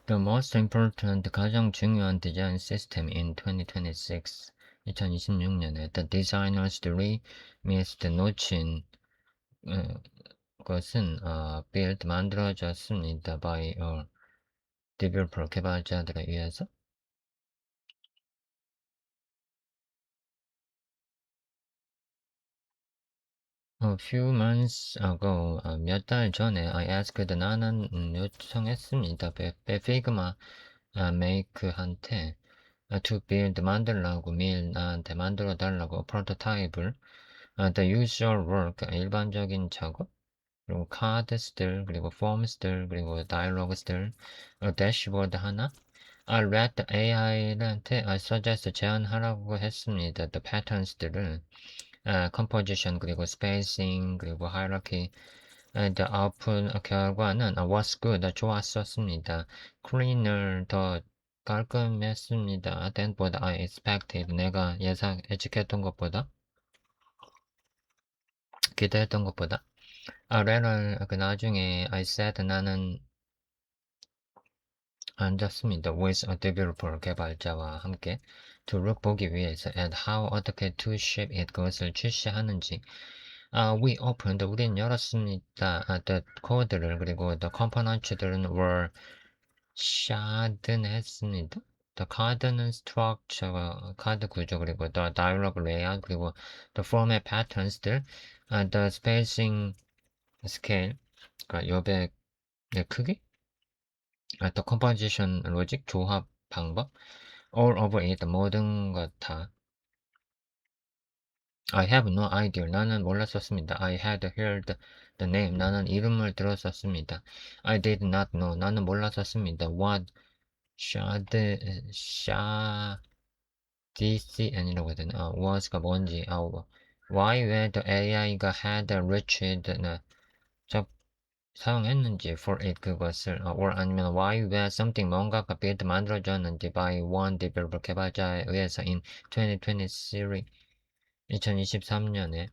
The most important 가장 중요한 디자인 시스템 in 2026 2026년에 the designers들이 missed 놓친 것은 build 만들어졌습니다 by developer 개발자들에 의해서. A few months ago, 몇 달 전에 I asked 나는 요청했습니다. 피그마 메이크한테 to build 만들라고 나한테 만들어 달라고 프로토타입을 the usual work 일반적인 작업 그리고 카드스들 그리고 폼스들 그리고 다이로그스들 대시보드 하나 I read the AI한테 suggest 제안하라고 했습니다. The patterns들을 composition 그리고 spacing 그리고 hierarchy the output 결과는 was good 좋았었습니다. cleaner 더 깔끔했습니다. than what I expected 내가 예측했던 것보다 기대했던 것보다 later 그 나중에 I said 나는 앉았습니다. with a developer 개발자와 함께 to look 보기 위해서 at how 어떻게 to ship it 그것을 출시하는지 we opened 우린 열었습니다. the code를 그리고 the components들은 were shard했습니다. the card는 structure 카드 구조 그리고 the dialog layout 그리고 the format patterns들 the spacing scale 그러니까 여백의 크기 the composition logic 조합 방법 all of it 모든 것 다 I have no idea. 나는 몰랐었습니다. I had heard the name. 나는 이름을 들었었습니다. I did not know. 나는 몰랐었습니다. What DCN이라고 해야 되나? was가 뭔지. why when the AI가 had reached 사용했는지 for it 그것을 or 아니면 why where something 뭔가가 built 만들어졌는지 by one developer 개발자에 의해서 in 2023 2023년에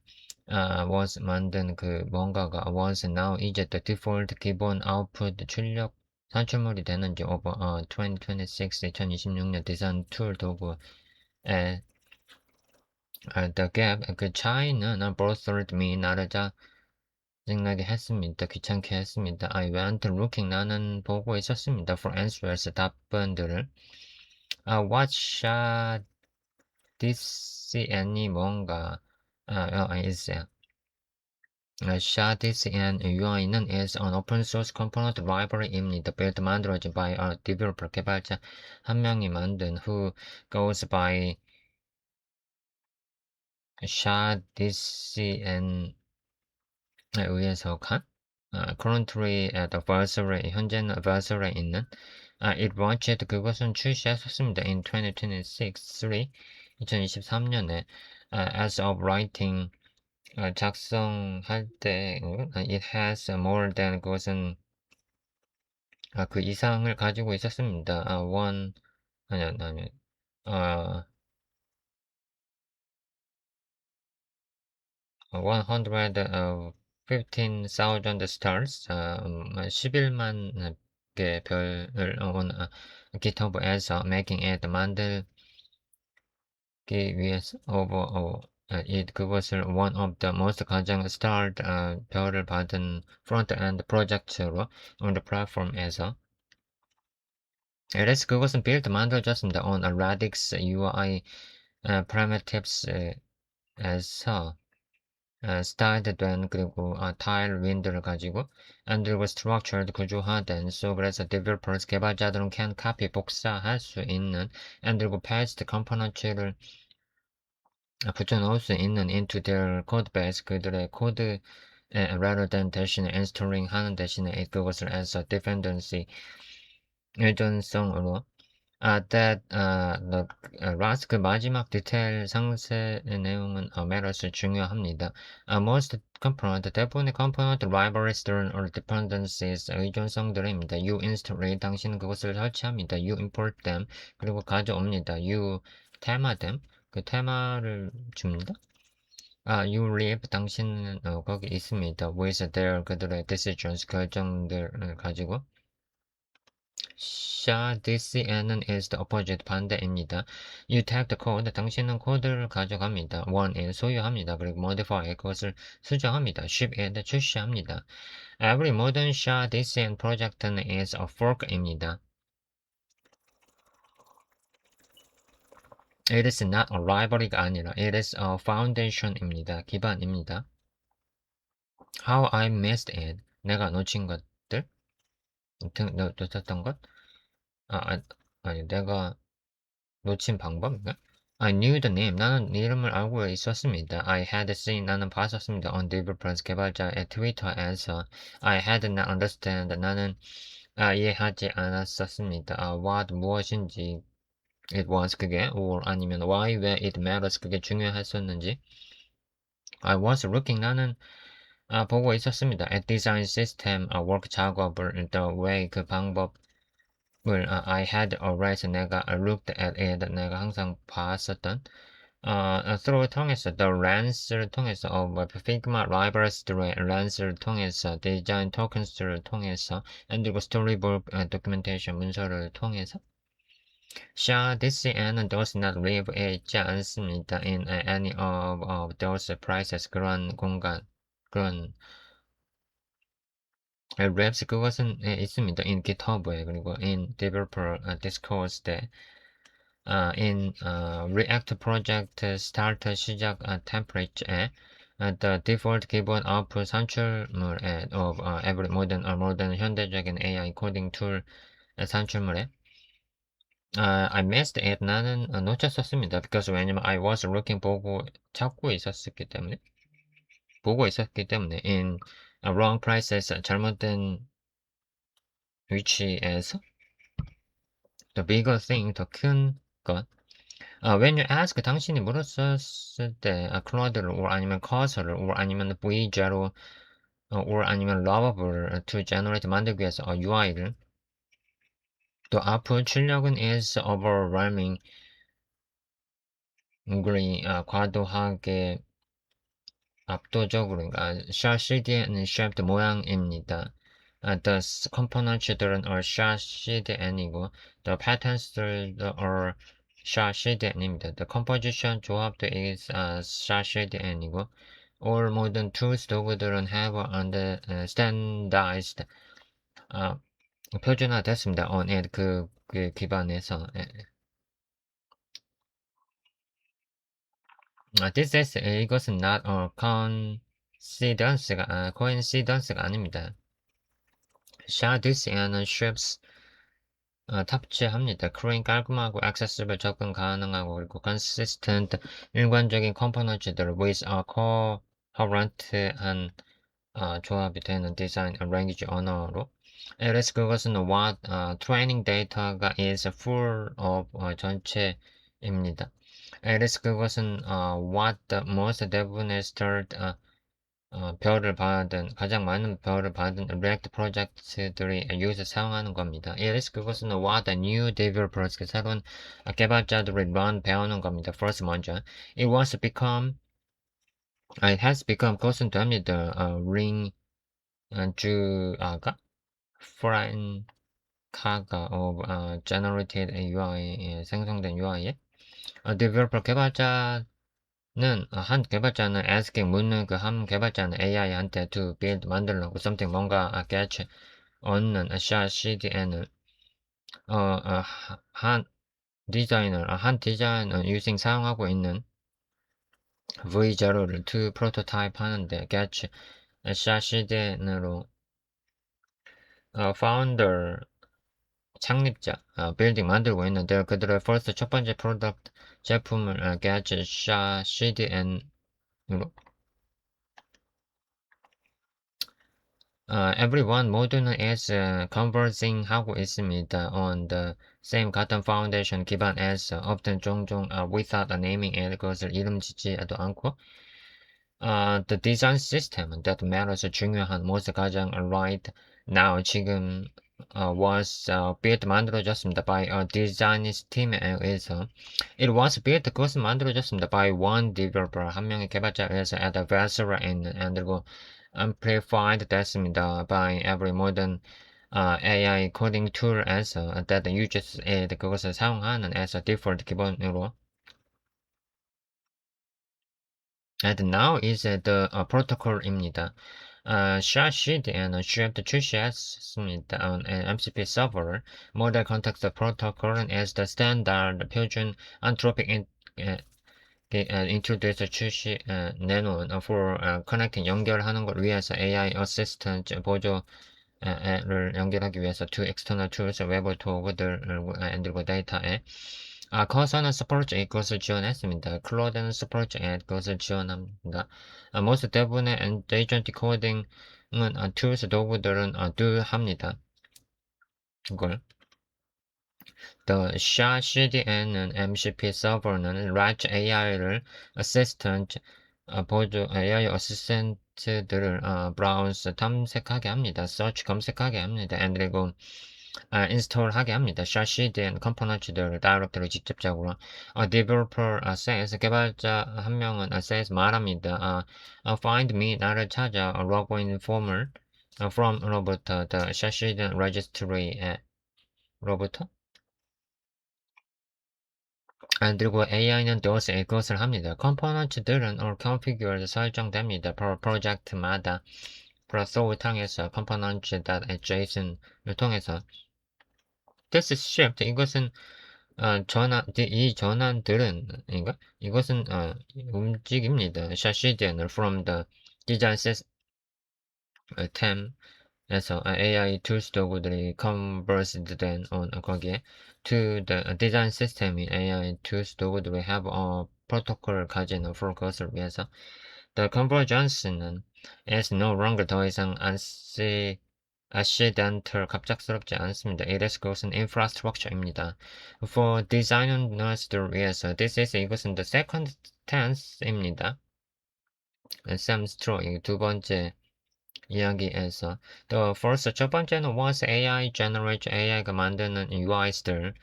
was 만든 그 뭔가가 was now 이제 the default 기본 output 출력 산출물이 되는지 over 2026 2026년 디자인 툴 도구에 the gap 그 차이는 bothered me 나를 짜증나게 했습니다. 귀찮게 했습니다. I went looking 나는 보고 있었습니다. for answers 답변들을 what should DCN이 뭔가 is SHA-DCN UI는 is an open source component library입니다. built 만들어진 by a developer 개발자 한 명이 만든 who goes by SHA-DCN에 의해서 간 currently at version에 현재는 version에 있는 it launched 그것은 출시했었습니다. in 2026 2023년에 as of writing 작성할 때 it has more than 그것은 그 이상을 가지고 있었습니다. 아니요. 아, 115,000 stars, 11만 개 별을 GitHub에서 making it 만들기 위해서 그것을 one of the most 가장 starred 별을 받은 front-end 프로젝트로 on the platform에서 LS 그것은 build 만들어졌습니다. on a Radix UI primitives 에서 styled 된 그리고 tile window를 가지고 and 그리고 structured 구조화된 so 그래서 developers 개발자들은 can copy 복사할 수 있는 and 그리고 paste component를 붙여넣을 수 있는 into their code base 그들의 코드에 rather than 대신에 installing 하는 대신에 그것을 as a dependency 의존성으로 that the last 그 마지막 디테일 상세 내용은 matters 중요합니다. most component 대부분의 component libraries들은 or dependencies 의존성들입니다. You install 당신은 그것을 설치합니다. You import them 그리고 가져옵니다. You 테마 them 그 테마를 줍니다. you live 당신은 거기 있습니다. with their 그들의 decisions 결정들을 가지고 shall DCN은 is the opposite 반대입니다. You take the code. 당신은 코드를 가져갑니다. one is 소유합니다. 그리고 modify 그것을 수정합니다. ship it 출시합니다. Every modern shall DCN project는 is a fork입니다. It is not a library가 아니라 it is a foundation입니다. 기반입니다. How I missed it. 내가 놓친 것들? 놓쳤던 것? 아니, 내가 놓친 방법인가? I knew the name. 나는 이름을 알고 있었습니다. I had seen. 나는 봤었습니다. On developers 개발자의 트위터에서. I had not understand. 나는 이해하지 않았었습니다. What 무엇인지. It was 그게 or 아니면 why 왜 it matters 그게 중요했었는지. I was looking. 나는 보고 있었습니다. At design system work 작업을 the way 그 방법을 I had always 내가 looked at it 내가 항상 봤었던 through 통해서 the lens를 통해서 of Figma libraries lens를 통해서 design tokens를 통해서 그리고 storyboard documentation 문서를 통해서 shall DCN은 does not live 있지 않습니다. in any of those places 그런 공간 그런 랩스 그것은 있습니다. in GitHub에 그리고 in developer discours에 in React project start 시작 template에 the default 기본 output 산출물에 of every modern 현대적인 AI 코딩 툴 산출물에 I missed it. 나는 놓쳤었습니다. because 왜냐면 I was looking 찾고 있었기 때문에 in wrong places 잘못된 위치에서 the bigger thing 더 큰 것. When you ask 당신이 물었을 때 Claude를 or 아니면 cursor를 or 아니면 V0 or 아니면 Lovable to generate 만들기 위해서 UI를 또 output 출력은 is overwhelming 과도하게 압도적으로인가 CDN은 shaped 모양입니다. The components들은 are CDN이고 the patterns들 are CDN입니다. The composition 조합도 is CDN이고 all modern tools 도구들은 have standardized 표준화됐습니다. on it 그 기반에서 This is 이것은 not coincidence가 아닙니다. shall DCN은 ships 탑재합니다. clean 깔끔하고 accessible 접근 가능하고 그리고 consistent 일관적인 컴포넌트들을 with coherent한 조합이 되는 디자인 language 언어로 ls 그것은 what training data가 is full of 전체입니다. ls 그것은 what the most 대부분의 starred 가장 많은 별을 받은 React 프로젝트들이 사용하는 겁니다. ls 그것은 what the new developers 새로운 개발자들이 배우는 겁니다. First 먼저 it has become 그것은 됩니다. ring 주아가 프라인카가 of generated UI 생성된 UI에 developer 개발자는 한 개발자는 asking 묻는 그 한 개발자는 AI한테 to build 만들려고 something 뭔가 get 얻는 CDN을 한 디자인을 using 사용하고 있는 V0를 to prototype 하는데 get CDN으로 founder 창립자 빌딩 만들고 있는데 그들의 first 첫 번째 프로덕트 제품을 get CDN으로 everyone 모두는 is conversing 하고 있습니다. on the same 같은 foundation 기반에서 often 종종 without naming it 그것을 이름 짓지도 않고 the design system that matters 중요한 무엇을 가장 right now 지금 was built 만들어졌습니다. by a design team에 의해서 it was built 그것은 만들어졌습니다. by one developer 한 명의 개발자에 의해서 at Versera 있는 그리고 amplified 됐습니다. by every modern AI coding tool에서 that uses it 그것을 사용하는 as default 기본으로. And now is the protocol입니다. SHA-CD는 shift 출시했습니다. on an MCP server. Model Context Protocol as the standard 표준 Anthropic introduce 출시 내놓은 for connecting 연결하는 걸 위해서 AI assistant 보조를 연결하기 위해서 to external tools 외부 도구들을 만들고 데이터에 커서는 스포츠 그것을 지원했습니다. 클로드는 스포츠 그것을 지원합니다. most 대부분의 agent coding은 tools 도구들은 do 합니다. 이걸 The SHA-CDN은 MCP 서버는 Large AI를 assistant 보조 AI 어시스턴트들을 browse 탐색하게 합니다. search 검색하게 합니다. and 그리고 인스톨하게 합니다. SHA-CDN 컴포넌트들을 다이렉트로 직접적으로 developer says 개발자 한 명은 says 말합니다. find me 나를 찾아 login form을 from로부터 the SHA-CDN registry로부터 그리고 AI는 does 그것을 합니다. 컴포넌트들은 or configured 설정됩니다. 프로젝트마다 플러스를 통해서 components.json을 통해서 this shift 이것은 이 전환들은 이것은 움직입니다. SHA-CDN을 from the design system 에서 AI tools 도구들이 conversed 된 거기에 to the design system인 AI tools 도구들이 have a protocol을 가지는 for 그것을 위해서 the convergence는 is no longer 더 이상 accidental 갑작스럽지 않습니다. it is 그것은 infrastructure입니다. for designers들 위해서 this is 이것은 the second tense입니다. Sam Stroh 두 번째 이야기에서 the first 첫 번째는 was AI generate AI가 만드는 UI들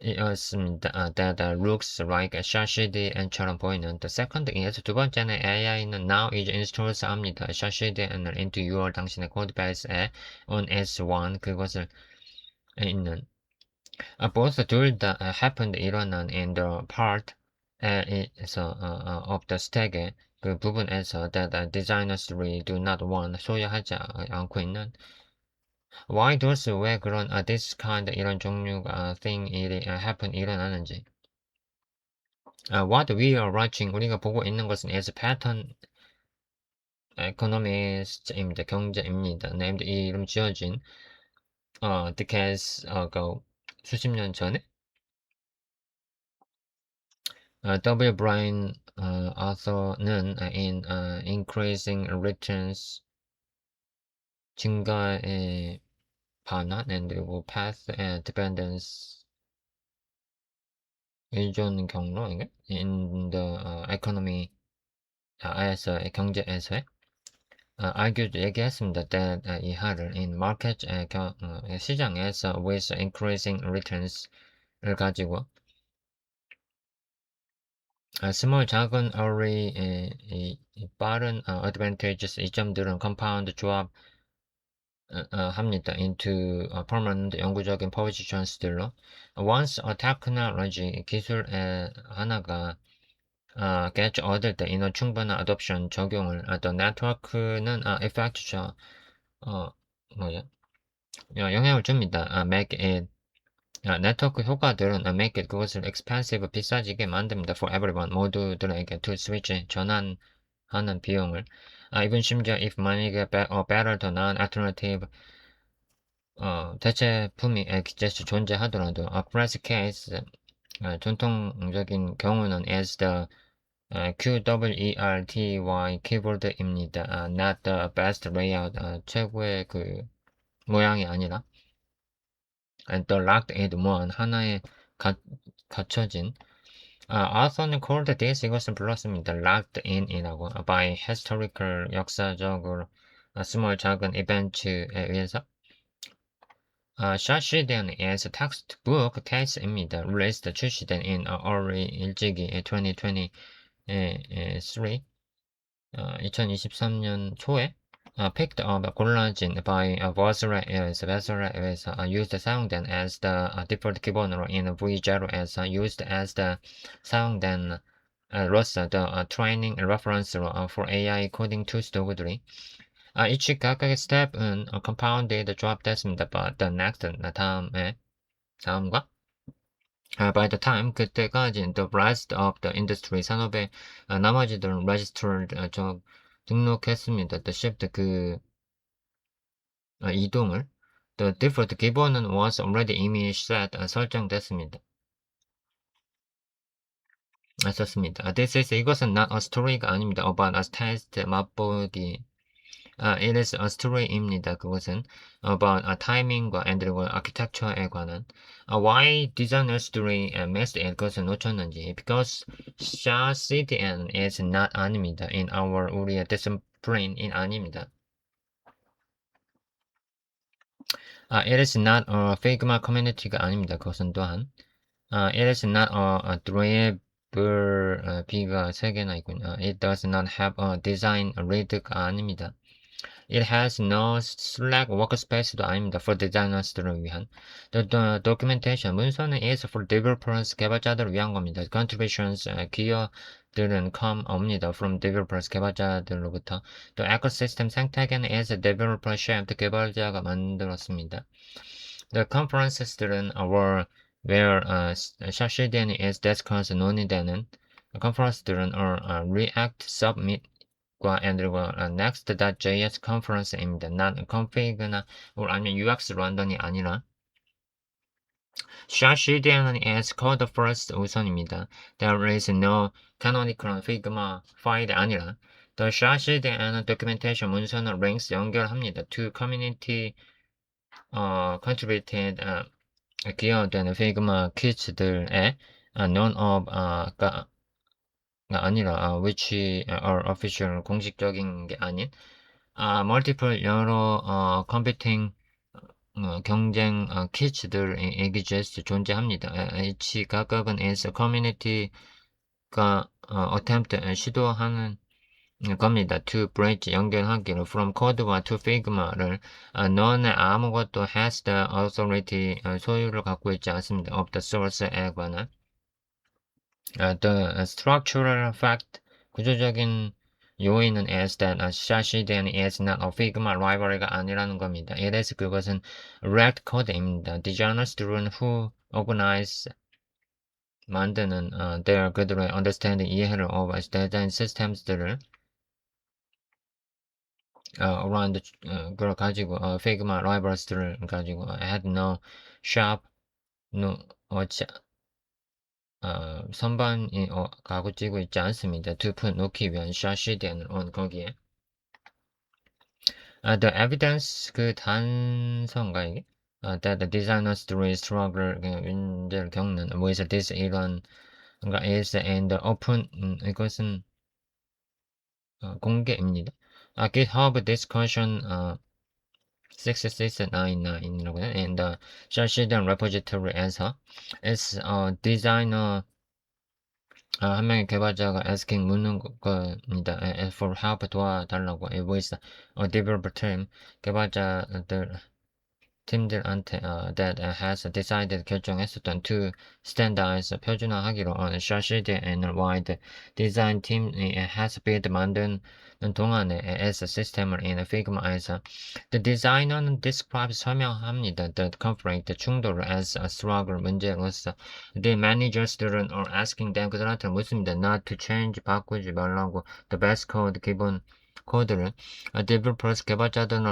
이었습니다. that looks like SHA-CDN처럼 보이는 the second is 두 번째는 AI는 now is installed 합니다. SHA-CDN을 into your 당신의 codebase에 on S1 그것을 있는 both 둘 다 happened 일어난 in the part 에서 of the stack에 그 부분에서 that designers really do not want 소유하지 않고 있는 why does 왜 그런 this kind 이런 종류가 thing 일이 happen 일어나는지 what we are watching 우리가 보고 있는 것은 is pattern economist입니다. 경제입니다. named 이 이름 지어진 decades ago 수십 년 전에 W. Brian Arthur는 in increasing returns 증가의 반환 그리고 path dependence 의존 경로 in the economy 에서 경제에서의 argued 얘기했습니다. that 이하를 in market 시장에서 with increasing returns를 가지고 small 작은 early 빠른 advantages 이점들은 compound 조합 합니다. into permanent 영구적인 positions들로 once a technology 기술의 하나가 get 얻을 때 이는 충분한 adoption 적용을 the network는 effect죠 영향을 줍니다. make it 네트워크 효과들은 make it 그것을 expensive 비싸지게 만듭니다. for everyone 모두들에게 to switch 전환하는 비용을 even 심지어 if 만약에 better 더 나은 alternative 대체품이 exists 존재하더라도 classic case 전통적인 경우는 as the QWERTY 키보드입니다. not the best layout 최고의 그 모양이 아니라 and the locked in one 하나에 갇혀진 Arthur는 called this 이것을 불렀습니다. locked in이라고 by historical 역사적으로 small 작은 이벤트에 의해서 SHA-CDN is textbook case입니다. released 출시된 in early 일찍이 2023 2023년 초에 picked up 골라진 by Versera에서 used 사용된 as the default 기본으로 in V0에서 used as the 사용된 로서 the training reference로 for AI coding tools 도구들이 each 각각의 step은 compounded 조합됐습니다. But the next 다음과 by the time 그때까지 the rest of the industry 산업의 나머지들은 registered 등록했습니다. The shift 이동을 the default 기본은 was already 이미 set 설정됐습니다. 썼습니다. This is 이것은 not a story가 아닙니다. About a test 맛보기 it is a story입니다. 그것은 about timing과 and 그리고 architecture에 관한 why designers 들이 missed it 그것을 놓쳤는지 because CDN is not 아닙니다. in our 우리의 discipline 아닙니다. it is not a Figma community가 아닙니다. 그것은 또한 it is not a dribble B가 3개나 있군요. it does not have a design read가 아닙니다. It has no Slack workspace도 아닙니다. For designers들을 위한. The documentation, 문서는 is for developers, 개발자들을 위한 겁니다. Contributions, 기여들은 옵니다. From developers, 개발자들로부터. The ecosystem 생태계는 is developer shaped, 개발자가 만들었습니다. The conferences들은 were where CDN is discussed, 논의되는 conference들은 React Submit and next.js conference입니다. not config나 아니면 UX 런던이 아니라 CDN은 is code first 우선입니다. There is no canonical Figma 파일이 아니라 The CDN은 documentation 문서는 links 연결합니다. To community contributed 기여되는 Figma kits들의 none of가 아니라 which are official 공식적인 게 아닌 multiple 여러 competing 경쟁 키츠들 exist 존재합니다. H 각각은 is community가 attempt 시도하는 겁니다. To bridge 연결하기를 from code와 to Figma를 너는 아무것도 has the authority 소유를 갖고 있지 않습니다. of the source에 관한 the structural fact 구조적인 요인은 is that CDN is not a Figma library가 아니라는 겁니다. It is 그것은 React code입니다. Designers들은 who organize 만드는 their 그들의 understanding 이해를 of design systems들을 around 그걸 가지고 Figma libraries들을 가지고 had no sharp no 선반이 가고 찌고 있지 않습니다. 두 푼 놓기 위한 CDN을 on 거기에 the evidence 그 단서인가 이게? that the designers through struggle 문제를 겪는 with this 이런 그러니까 is and open 이것은 공개입니다. GitHub discussion 6699이라고 해요. and CDN repository에서 is a designer 한 명의 개발자가 asking 묻는 겁니다. for help 도와달라고 with a developer team 개발자들 팀들한테 that has decided 결정했었던 to standardize 표준화하기로 on CDN and wide design team has built 만드는 동안에 as system을 in Figma에서 the designer는 describes 설명합니다. the conflict 충돌을 as a struggle 문제로서 the managers들은 are asking them 그들한테 묻습니다. not to change 바꾸지 말라고 the best code 기본 코드를 developers 개발자들은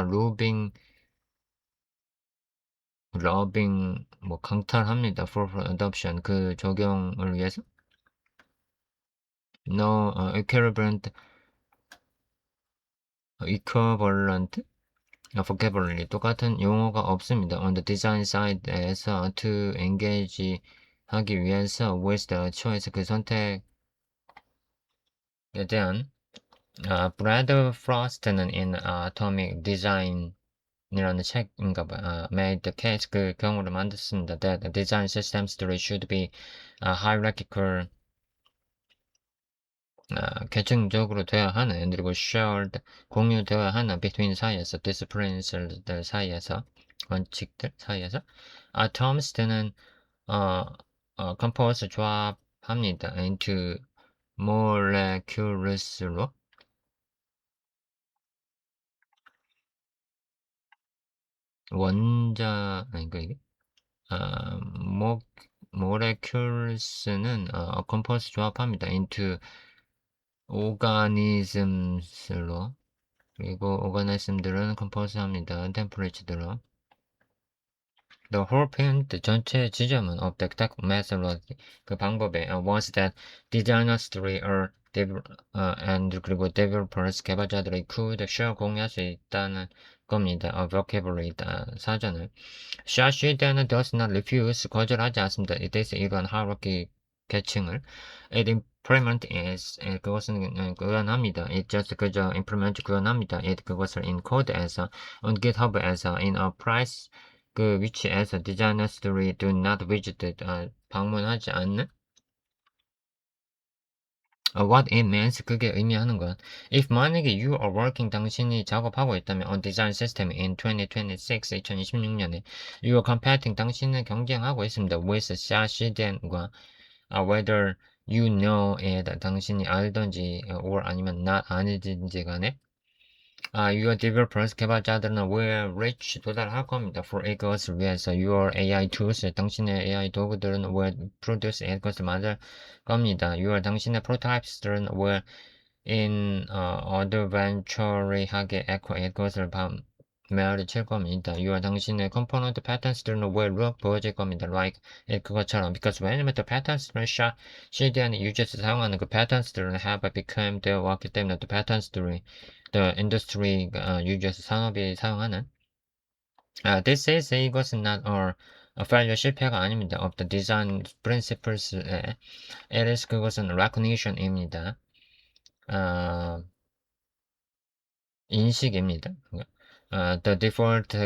러빙 강탈합니다. for adoption 그 적용을 위해서 no equivalent vocabulary 똑같은 용어가 없습니다. on the design side에서 to engage 하기 위해서 with the choice 그 선택에 대한 브래드 프로스트는 in atomic design 이라는 책인가 봐. made the case 그 경우를 만들었습니다. that the design systems should be hierarchical 계층적으로 되어야 하는, 그리고 shared, 공유되어야 하는 between 사이에서, disciplines들 사이에서, 원칙들 사이에서, terms는 compose 조합합니다. into molecules로 원자 아닌가 이게? 아, 모 molecules는 compose 조합합니다. into organisms로 그리고 organism들은 compose합니다. temperature로 The whole point, 전체 지점은 of the attack methodology, 그 방법에 was that designers and 그리고 developers, 개발자들이 could share 공유할 수 있다는 겁니다. vocabulary, 사전을. 샤시대는 does not refuse, 거절하지 않습니다. It is 이러한 hierarchy, 계층을. It implement is, 그것은 구현합니다. It just 그저 implement 구현합니다. It 그것을 in code에서, on GitHub에서, in a price, 그 위치에서 designers들이 do not visit, 방문하지 않는 what it means, 그게 의미하는 건 if 만약에 you are working, 당신이 작업하고 있다면 on design system in 2026, 2026년에 you are competing, 당신은 경쟁하고 있습니다 with 샤시덴과 whether you know it, 당신이 알던지 or 아니면 not 아니든지 간에 your developers, 개발자들은 will reach, 도달할 겁니다. For 이것을 위해서 your AI tools, 당신의 AI 도구들은 will produce 이것을 만들 겁니다. your 당신의 prototypes들은 will in adventure하게 echo 이것을 메아리 칠 겁니다. your 당신의 component patterns들은 will look 보여질 겁니다. like 그것처럼 because 왜냐면 the patterns들은 CDN users 사용하는 그 patterns들은 have become 되어 왔기 때문에 the patterns들이 the industry users 산업이 사용하는 this is 이것은 not a failure 실패가 아닙니다. of the design principles it is 그것은 recognition입니다. 인식입니다. The default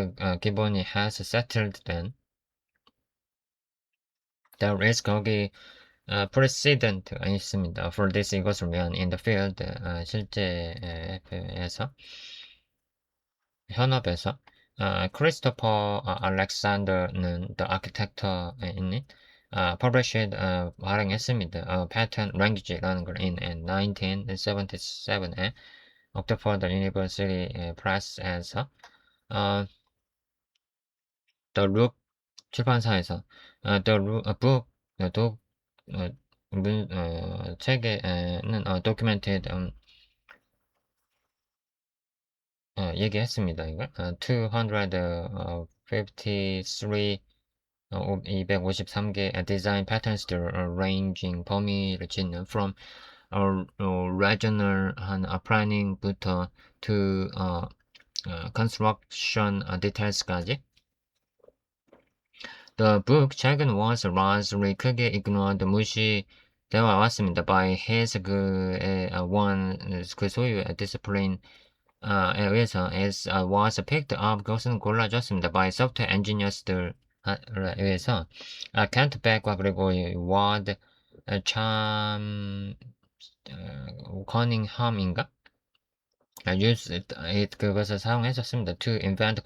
기본이 has settled then there is 거기 precedent가 있습니다. for this 이것을 위한 in the field 실제에서 현업에서 크리스토퍼 알렉산더는 the architect에 있는 published 발행했습니다. patent language라는 걸 in 1977에 옥스퍼드 유니버시티 프레스에서 The Look 출판사에서 The Book 독 책에는 documented 얘기했습니다. 이걸 253 253개 디자인 패턴스들 ranging 범위를 짓는 from regional planning부터 to construction details까지 The book 책은 was largely 크게 ignored 무시되어 왔습니다. by his 그의 one 그 소유의 discipline 에 의해서 as was picked up 그것은 골라졌습니다. by software engineers들에 의해서 Kent Beck과 그리고 Ward 참 커닝ham인가? used it 그것을 사용했었습니다. to invent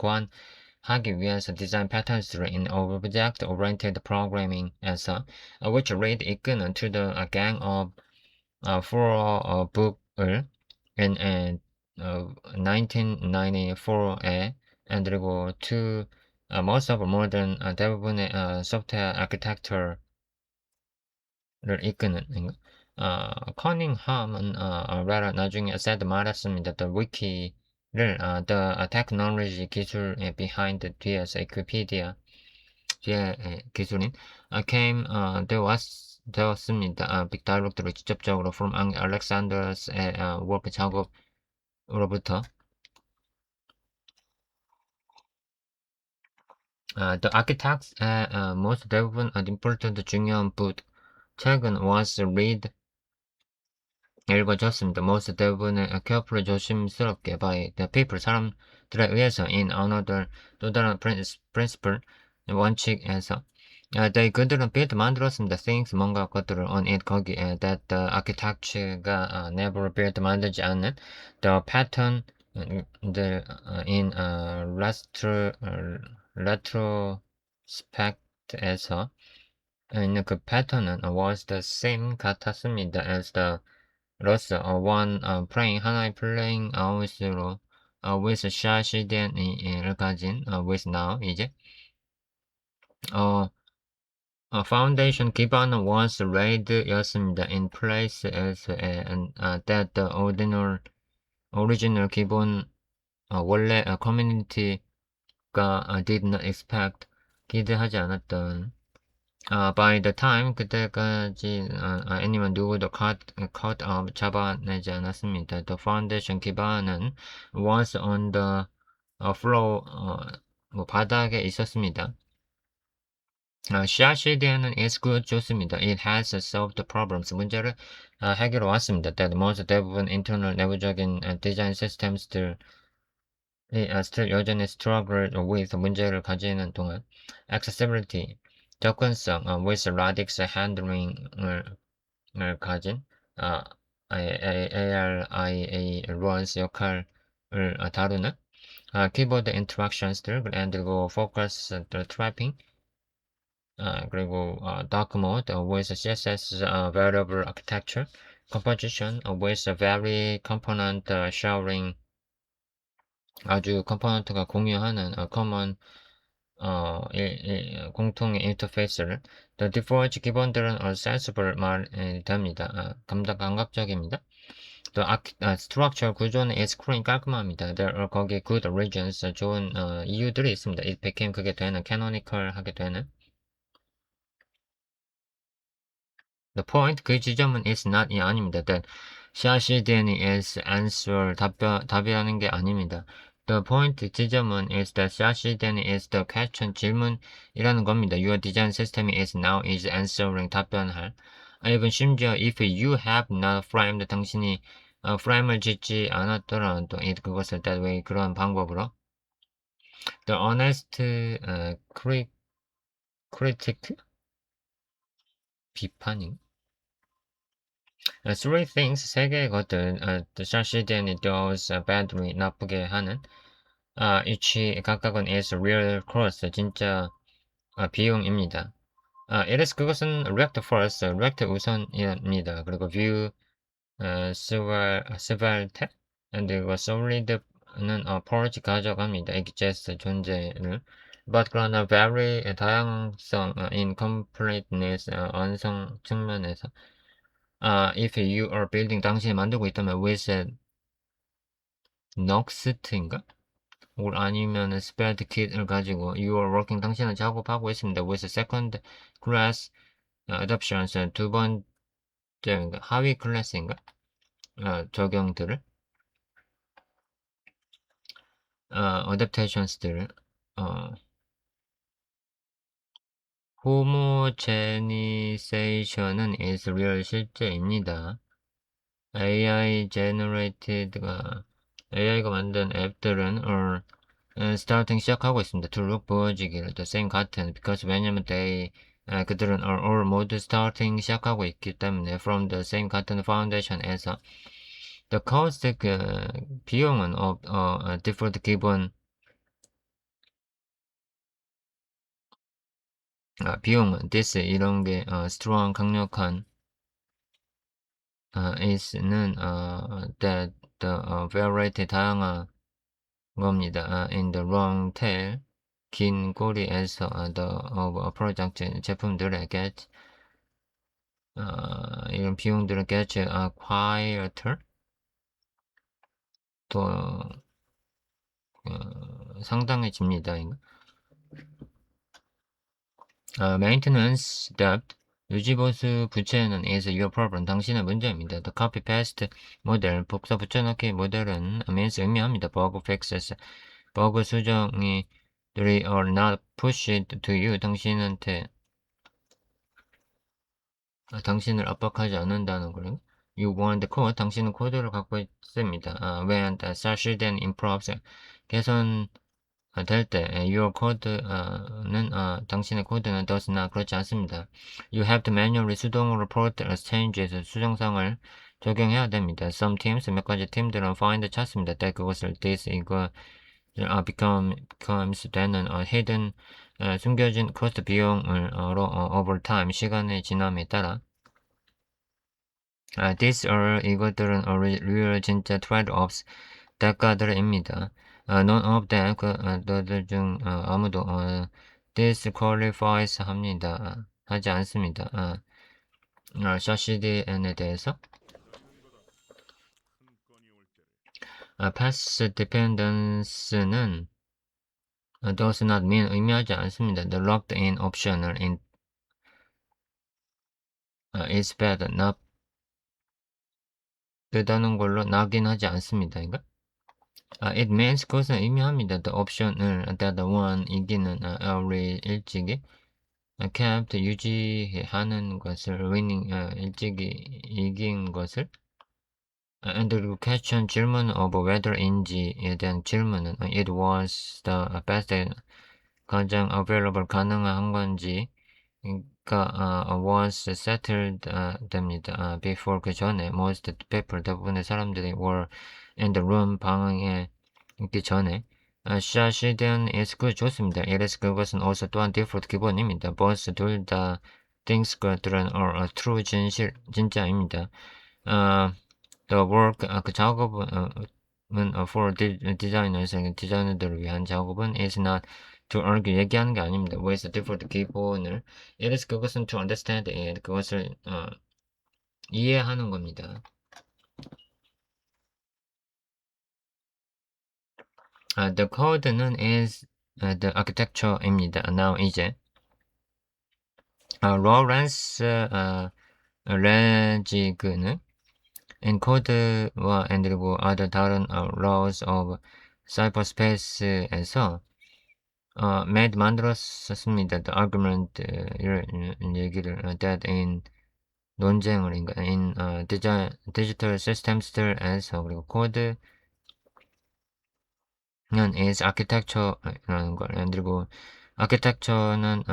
하기 위해서 디자인 패턴스를 in object-oriented programming에서 which lead 이끄는 to the gang of for book을 in 1994에 그리고 to most of modern 대부분의 software architecture를 이끄는 커닝ham은 rather 나중에 said 말했습니다. The wiki를 the technology 기술 behind 뒤에서 위키피디아 뒤에 기술인 came 되었습니다. 빅 다이렉트로 직접적으로 from Alexander's work 작업으로부터 the architects most 대부분 important 중요한 book 책은 was read 읽어졌습니다. most 대부분의 carefully 조심스럽게 by the people 사람들에 의해서 in another 또 다른 principle 원칙에서 그들은 build 만들었습니다. things 뭔가 것들을 on it 거기에 that the architecture가 never build 만들지 않는 the pattern 들 in retrospect에서 있는 그 패턴은 was the same 같았습니다. as the 로스 one playing 하나의 playing out으로 with 샷이된을 가진 with now 이제 foundation 기반은 was laid 였습니다. in place as that the original 기본 원래 community가 did not expect 기대하지 않았던 by the time 그때까지 anyone 누구도 cut up 잡아내지 않았습니다. The foundation 기반은 was on the floor 뭐 바닥에 있었습니다. CRCD는 is good 좋습니다. It has solved the problems 문제를 해결해 왔습니다. That most 대부분 internal 내부적인 디자인 시스템들이 still 여전히 struggle with 문제를 가지는 동안 accessibility 접근성 with radix handling을 가진 ARIA rules 역할을 다루는 키보드 interactions들 그리고 focus trapping 그리고 dark mode with CSS variable architecture composition with very component sharing 아주 컴포넌트가 공유하는 common 공통의 인터페이스를 the default 기본들은 sensible 말이 됩니다. 감각적입니다. The structure 구조는 is clean 깔끔합니다. There are 거기에 good reasons 좋은 이유들이 있습니다. It became 그게 되는 canonical 하게 되는 The point 그 지점은 is not 이 아닙니다. That CRCDN이 is answer 답이라는 게 아닙니다. The point 지점은 is that CRCDN이 is the question 질문이라는 겁니다. Your design system is now is answering 답변할. even 심지어 if you have not framed 당신이 프레임을 짓지 않았더라도 그것을 that way 그런 방법으로 the honest critic 비판인 three things 세 개의 것들 the CRCDN이 does badly 나쁘게 하는 each 각각은 is real cost 진짜 비용입니다. it is 그것은 React first React 우선입니다. 그리고 Vue Svelte 그리고 Solid는 Purge 가져갑니다. ExJS 존재를 but 그러나 very 다양성 incompleteness 완성 측면에서 if you are building 당신이 만들고 있다면 with Nuxt인가? or 아니면 Spelled Kit을 가지고 you are working 당신은 작업하고 있습니다. with second class adoptions 두 번째 하위 클래스인가? 적용들을 adaptations들을 homogenization은 is real 실제입니다. AI generated가 AI가 만든 앱들은 starting 시작하고 있습니다. to look 보여지기를 the same 같은 because 왜냐면 they 그들은 all 모두 starting 시작하고 있기 때문에 from the same 같은 foundation에서 the cost 그 비용은 default 기본 비용은 this 이런 게 strong 강력한 is는 that the variety 다양한 겁니다. in the long tail 긴 꼬리에서 the of project 제품들에게 이런 비용들을 get quieter 또 상당해집니다. maintenance debt 유지보수 부채는 is your problem. 당신의 문제입니다. The copy paste 모델 복사 붙여넣기 모델은 means 의미합니다. bug fixes 버그 수정이 들이 are not pushed to you. 당신한테 당신을 압박하지 않는다는 거예요. You want the code. 당신은 코드를 갖고 있습니다. when the such then improves 개선 될 때, your code는, 당신의 코드는 does not 그렇지 않습니다. You have to manually 수동으로 port changes 수정상을 적용해야 됩니다. Some teams, 몇 가지 팀들은 find 찾습니다. that 그것을 이거 becomes 되는 hidden 숨겨진 cost 비용을 over time 시간의 지남에 따라 these are 이것들은 real 진짜 trade-offs 대가들입니다. none of them 너들 중 아무도 disqualifies 합니다. 하지 않습니다. CDN에 대해서 pass dependence는 does not mean 의미하지 않습니다. The locked in optional is bad. 나쁘다는 걸로 낙인하지 않습니다. 이거? it means 그것은 의미합니다. The option을 that one 이기는 every 일찍이 kept 유지하는 것을 winning 일찍이 이긴 것을 and the question 질문 of whether인지에 대한 질문은 it was the best 가장 available 가능한 건지 그러니까 was settled 됩니다. before 그 전에 most people 대부분의 사람들이 were in the room 방에 있기 전에 shadden is 그 좋습니다. it is 그것은 also 또한 default 기본입니다. both 둘 다 things 그들은 are true 진짜입니다. the work 그 작업은 for designers 디자이너들을 위한 작업은 is not to argue 얘기하는 게 아닙니다. with default 기본을 it is 그것은 to understand it 그것을 이해하는 겁니다. the code는 is the architecture입니다. now 이제 로렌스 레지그는 encode와 그리고 다른 laws of cyberspace에서 만들었습니다. The argument 얘기를 that in 논쟁을 in digital systems들에서 그리고 코드는 is architecture라는 걸 그리고 architecture는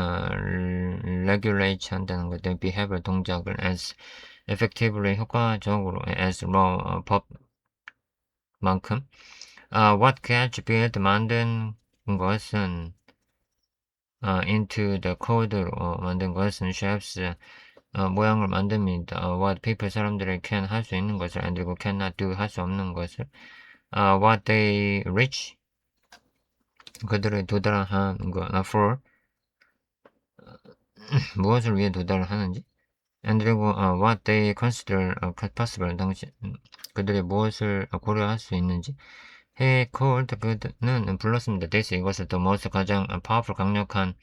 regulate 한다는 것, the behavior 동작을 as effectively 효과적으로 as law 법만큼 what catch build 만든 것은 into the code로 만든 것은 shapes 모양을 만듭니다. what people 사람들이 can 할 수 있는 것을 그리고 cannot do 할 수 없는 것을 what they reach 그들이 도달하는 것 for 무엇을 위해 도달하는지 그리고 what they consider possible 그들이 무엇을 고려할 수 있는지 he called 그는 불렀습니다. this 이것을 the most 가장 powerful 강력한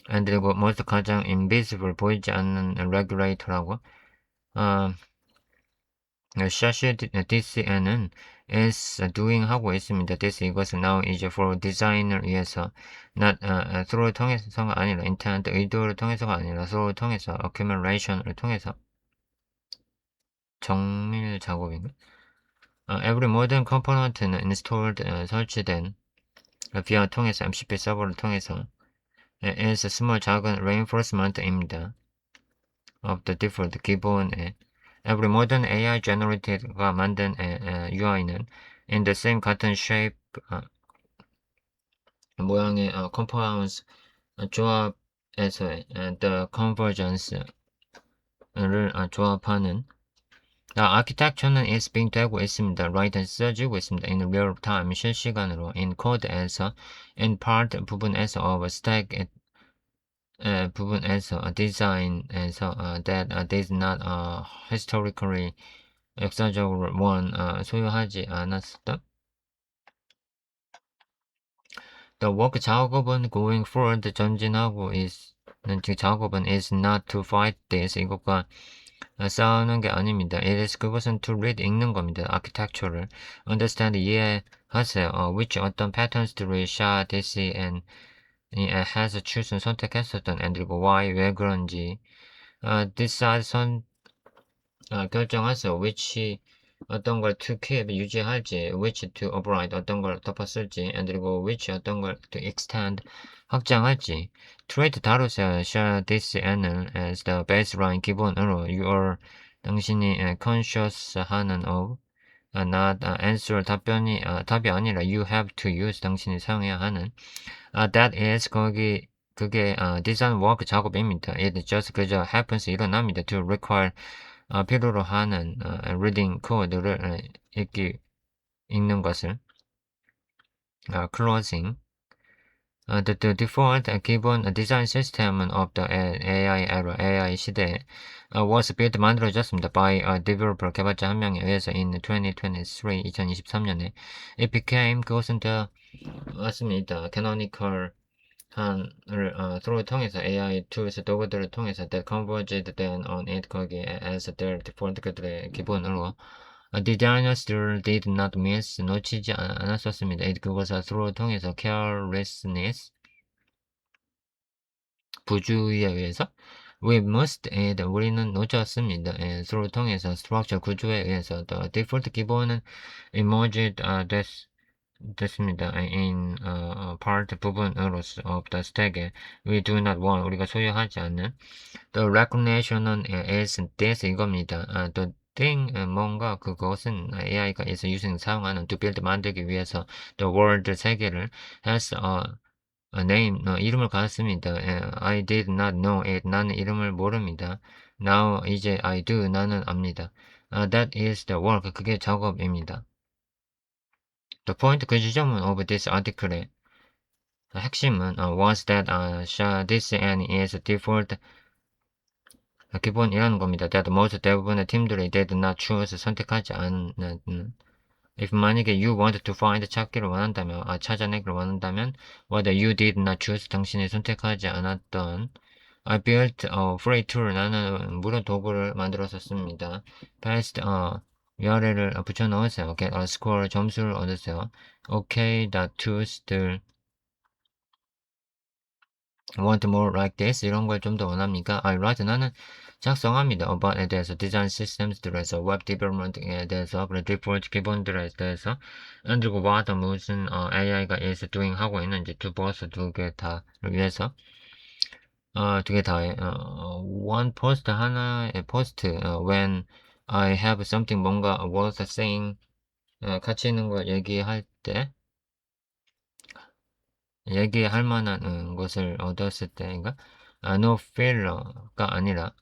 그리고 most 가장 invisible 보이지 않는 regulator라고 샤시 DCN은 is doing 하고 있습니다. this 이것은 now 이제 for design을 위해서 not through 통해서가 아니라 intent 의도를 통해서가 아니라 through 통해서 accumulation을 통해서 정밀 작업인가? every modern component는 installed 설치된 via 통해서 MCP 서버를 통해서 is small 작은 reinforcement입니다. of the default 기본의 every modern AI generated가 만든 UI는 in the same 같은 shape 모양의 compounds 조합에서의 the convergence를 조합하는 The architecture는 is being 되고 있습니다. right 써지고 있습니다. in real time 실시간으로 in code에서 in part 부분에서 of stack 부분에서 design에서 that did not historically 역사적으로 one 소유하지 않았었다. The work 작업은 going forward 전진하고 있는 작업은 is not to fight this 이것과 싸우는 게 아닙니다. It is 그것은 to read 읽는 겁니다. architecture를 understand 이해하세요. which 어떤 patterns들을 SHA, DC, and has chosen 선택했었던 그리고 why 왜 그런지 decide 결정하세요. which 어떤 걸 to keep 유지할지, which to override 어떤 걸 덮어쓸지, 그리고 which 어떤 걸 to extend 확장할지. trait 다루세요. share this n을 as the baseline 기본으로 your 당신이 conscious 하는 of not answer 답이 아니라 you have to use 당신이 사용해야 하는 that is 그게 design work 작업입니다. It just 그저 happens 일어납니다. To require 필요로 하는 reading code를 읽는 것을 closing the default 기본 design system of the AI era AI 시대 was built 만들어졌습니다 by a developer 개발자 한 명에 의해서 in 2023 it became 그것은 되었습니다. canonical 한을 through 통해서 AI tools 도구들을 통해서 that converged then on it 거기에 as their default 그들의 기본으로 designers did not miss 놓치지 않았었습니다. it 그것을 through 통해서 carelessness 부주의에 의해서 we must add 우리는 놓쳤습니다. through 통해서 structure 구조에 의해서 the default 기본은 emerged 됐습니다. in part 부분으로서 of the stack we do not want 우리가 소유하지 않는 the recognition is this 이겁니다. the thing 뭔가 그것은 AI가 is using 사용하는 to build 만들기 위해서 the world 세계를 has a name 이름을 가졌습니다. I did not know it 나는 이름을 모릅니다. Now 이제 I do 나는 압니다. That is the work 그게 작업입니다. The point 그 지점은 of this article의 핵심은 was that this and is default 기본이라는 겁니다. That most 대부분의 팀들이 did not choose 선택하지 않는 if 만약에 you want to find 찾기를 원한다면 찾아내기를 원한다면 what you did not choose 당신이 선택하지 않았던 I built a free tool 나는 무료 도구를 만들었었습니다. paste 위아래를 붙여 넣으세요. get a score 점수를 얻으세요. okay that tools들 want more like this 이런 걸 좀 더 원합니까? I write 나는 작성합니다. about에 대해서 design systems들에서 web development에 대해서 그리고 default 기본들에 대해서 그리고 what 무슨 AI가 is doing 하고 있는지 to both 두 개 다를 위해서 두 개 다에 one post 하나의 post when I have something 뭔가 worth saying 가치 있는 걸 얘기할 때 얘기할 만한 것을 얻었을 때인가? no filler가 아니라